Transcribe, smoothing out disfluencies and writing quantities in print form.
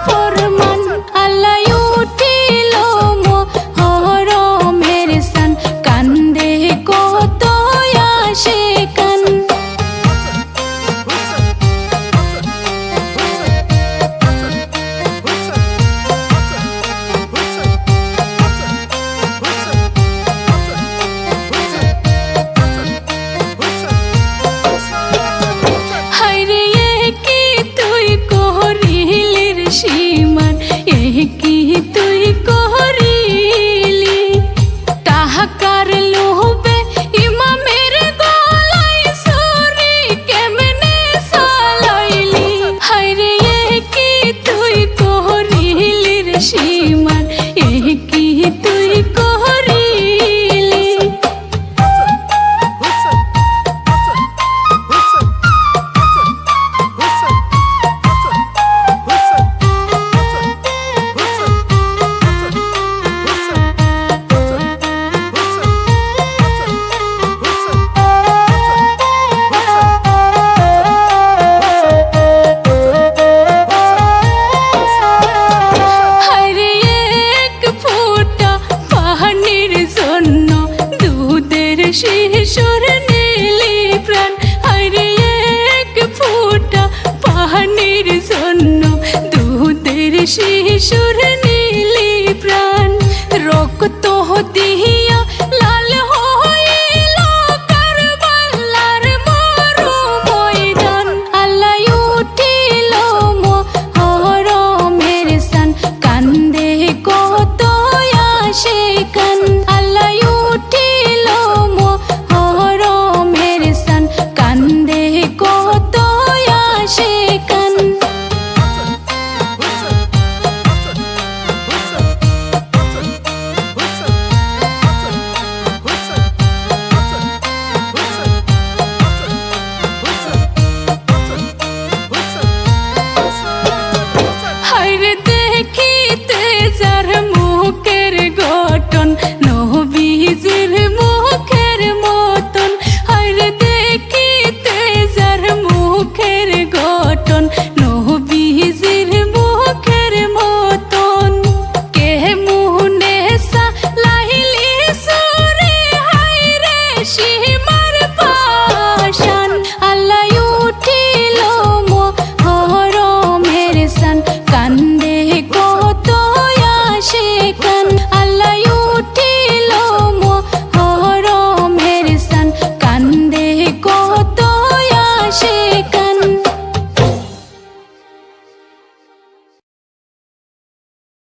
ফরমান আল্লাহ উঠিল মহরমের সান কান্দে কত আশিকান সীমান কি তুই করিলি টাহাকার লোভে ইমামের গলায় ছুরি কেমনে চালাইলি হায়রে কি তুই করিলি রে সীমান কি তুই করিলি শিশুর নীলি প্রাণ হায়রে এক ফোঁটা পানির জন্য দুধের শিশুর নীলি প্রাণ রক্ত দিয়ে